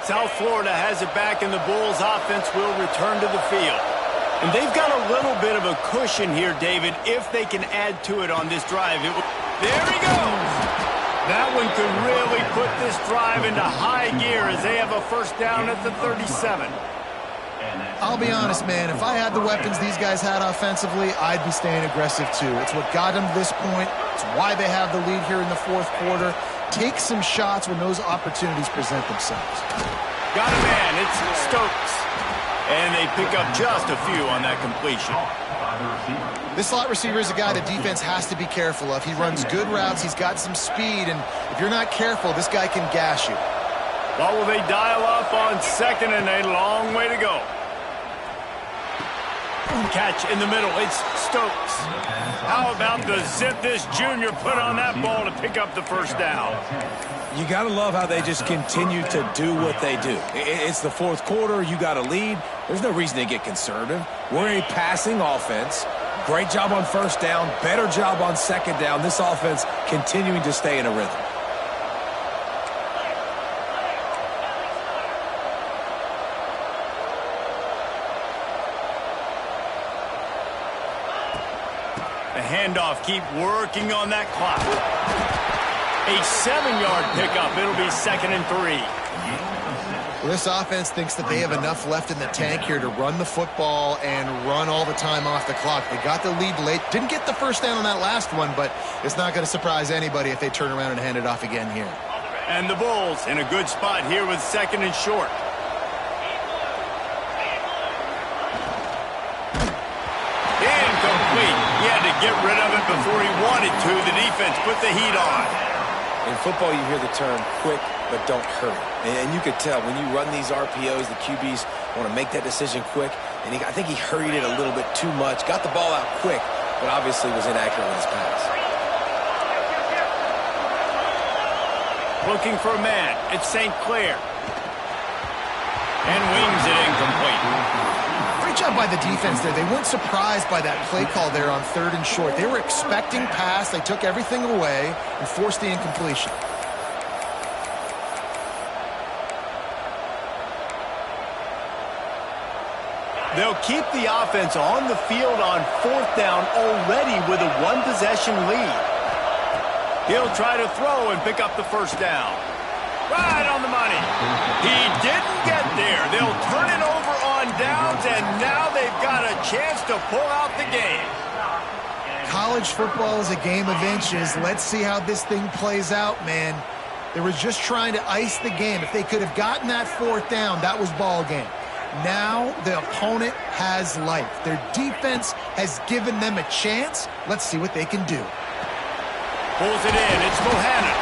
Speaker 1: South Florida has it back, and the Bulls offense will return to the field. And they've got a little bit of a cushion here, David, if they can add to it on this drive. There he goes! That one could really put this drive into high gear as they have a first down at the 37.
Speaker 5: I'll be honest, man. If I had the weapons these guys had offensively, I'd be staying aggressive too. It's what got them to this point. It's why they have the lead here in the fourth quarter. Take some shots when those opportunities present themselves.
Speaker 1: Got a man. It's Stokes. And they pick up just a few on that completion.
Speaker 5: This slot receiver is a guy the defense has to be careful of. He runs good routes. He's got some speed. And if you're not careful, this guy can gash you.
Speaker 1: Well, will they dial up on second, and a long way to go. Catch in the middle. It's Stokes. How about the zip this junior put on that ball to pick up the first down?
Speaker 2: You got to love how they just continue to do what they do. It's the fourth quarter. You got a lead. There's no reason to get conservative. We're a passing offense. Great job on first down. Better job on second down. This offense continuing to stay in a rhythm.
Speaker 1: The handoff, keep working on that clock. A 7-yard pickup. It'll be 2nd and 3.
Speaker 5: Well, this offense thinks that they have enough left in the tank here to run the football and run all the time off the clock. They got the lead late. Didn't get the first down on that last one, but it's not going to surprise anybody if they turn around and hand it off again here.
Speaker 1: And the Bulls in a good spot here with 2nd and short. Incomplete. He had to get rid of it before he wanted to. The defense put the heat on.
Speaker 2: In football, you hear the term quick, but don't hurry. And you could tell when you run these RPOs, the QBs want to make that decision quick. And I think he hurried it a little bit too much. Got the ball out quick, but obviously was inaccurate with his pass.
Speaker 1: Looking for a man. It's St. Clair. And wings it incomplete.
Speaker 5: Great job by the defense there. They weren't surprised by that play call there on 3rd and short. They were expecting pass. They took everything away and forced the incompletion.
Speaker 1: They'll keep the offense on the field on 4th down already with a 1-possession lead. He'll try to throw and pick up the first down. Right on the money. He didn't get there. They'll turn it over on downs, and now they've got a chance to pull out the game.
Speaker 5: College football is a game of inches. Let's see how this thing plays out, man. They were just trying to ice the game. If they could have gotten that 4th down, that was ball game. Now the opponent has life. Their defense has given them a chance. Let's see what they can do.
Speaker 1: Pulls it in. It's Bohannon.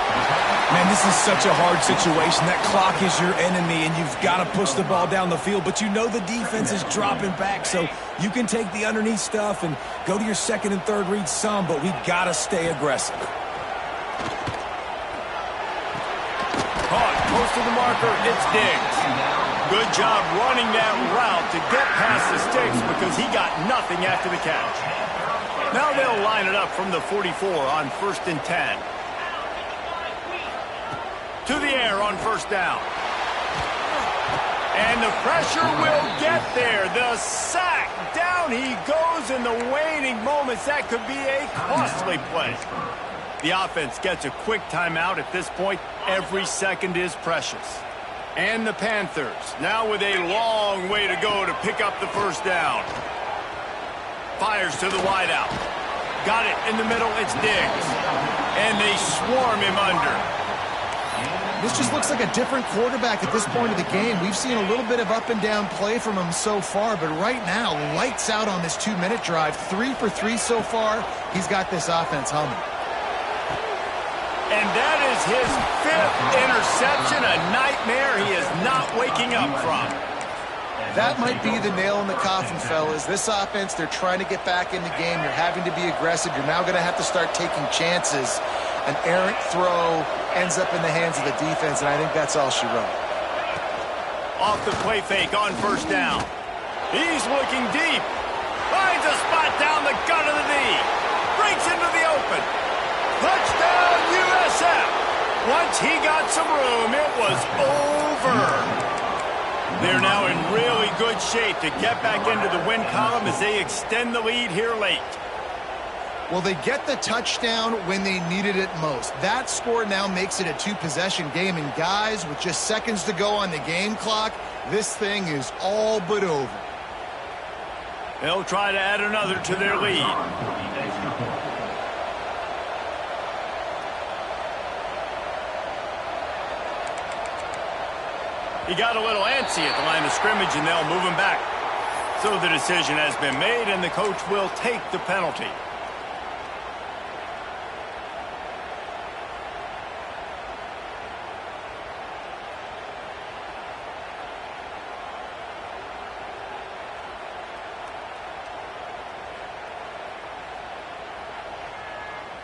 Speaker 2: Man, this is such a hard situation. That clock is your enemy, and you've got to push the ball down the field. But you know the defense is dropping back, so you can take the underneath stuff and go to your 2nd and 3rd read some, but we've got to stay aggressive.
Speaker 1: Caught close to the marker. It's Diggs. Good job running that route to get past the sticks because he got nothing after the catch. Now they'll line it up from the 44 on 1st and 10. To the air on 1st down. And the pressure will get there. The sack. Down he goes in the waning moments. That could be a costly play. The offense gets a quick timeout at this point. Every second is precious. And the Panthers now with a long way to go to pick up the 1st down. Fires to the wideout. Got it in the middle. It's Diggs. And they swarm him under.
Speaker 5: This just looks like a different quarterback at this point of the game. We've seen a little bit of up and down play from him so far, but right now, lights out on this 2-minute drive. 3 for 3 so far. He's got this offense humming.
Speaker 1: And that is his 5th interception, a nightmare he is not waking up from.
Speaker 5: That might be the nail in the coffin, fellas. This offense, they're trying to get back in the game. You're having to be aggressive. You're now going to have to start taking chances. An errant throw ends up in the hands of the defense, and I think that's all she wrote.
Speaker 1: Off the play fake on 1st down. He's looking deep. Finds a spot down the gut of the knee. Breaks into the open. Touchdown, USF. Once he got some room, it was over. They're now in really good shape to get back into the win column as they extend the lead here late.
Speaker 5: Well, they get the touchdown when they needed it most. That score now makes it a 2-possession game. And guys, with just seconds to go on the game clock, this thing is all but over.
Speaker 1: They'll try to add another to their lead. He got a little antsy at the line of scrimmage, and they'll move him back. So the decision has been made, and the coach will take the penalty.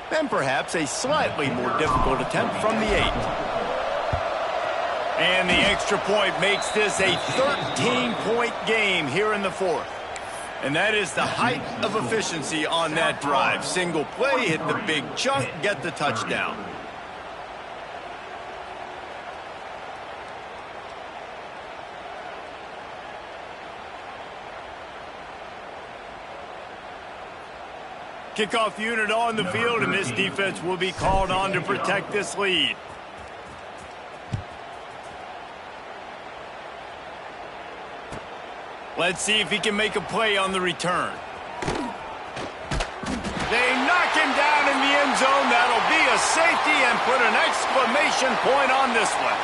Speaker 1: Then perhaps a slightly more difficult attempt from the 8. And the extra point makes this a 13-point game here in the 4th. And that is the height of efficiency on that drive. Single play, hit the big chunk, get the touchdown. Kickoff unit on the field, and this defense will be called on to protect this lead. Let's see if he can make a play on the return. They knock him down in the end zone. That'll be a safety and put an exclamation point on this one.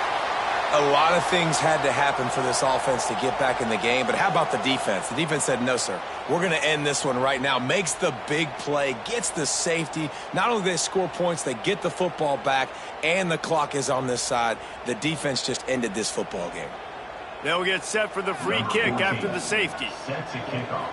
Speaker 2: A lot of things had to happen for this offense to get back in the game, but how about the defense? The defense said, no, sir, we're going to end this one right now. Makes the big play, gets the safety. Not only do they score points, they get the football back, and the clock is on this side. The defense just ended this football game.
Speaker 1: They'll get set for the free kick after the safety.
Speaker 3: Set to kick off.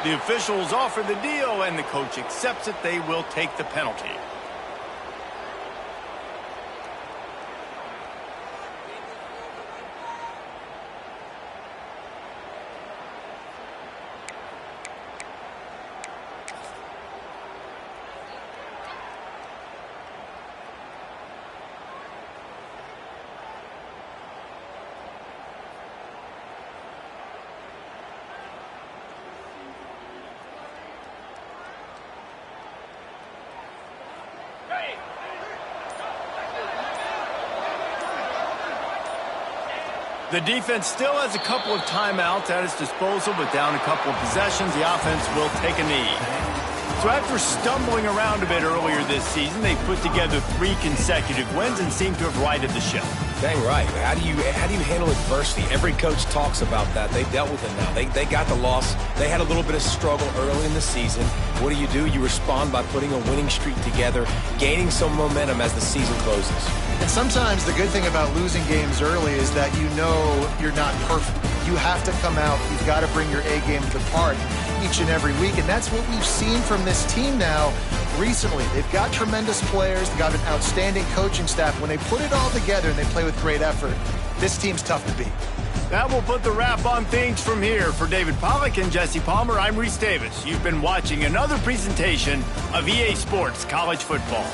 Speaker 1: The officials offer the deal, and the coach accepts it. They will take the penalty. The defense still has a couple of timeouts at its disposal, but down a couple of possessions, the offense will take a knee. So after stumbling around a bit earlier this season, they put together 3 consecutive wins and seem to have righted the ship.
Speaker 2: Dang right. How do you handle adversity? Every coach talks about that. They dealt with it now. They got the loss. They had a little bit of struggle early in the season. What do? You respond by putting a winning streak together, gaining some momentum as the season closes.
Speaker 5: And sometimes the good thing about losing games early is that you know you're not perfect. You have to come out. You've got to bring your A game to the park each and every week. And that's what we've seen from this team now recently. They've got tremendous players. They've got an outstanding coaching staff. When they put it all together and they play with great effort, this team's tough to beat.
Speaker 1: That will put the wrap on things from here. For David Pollack and Jesse Palmer, I'm Reese Davis. You've been watching another presentation of EA Sports College Football.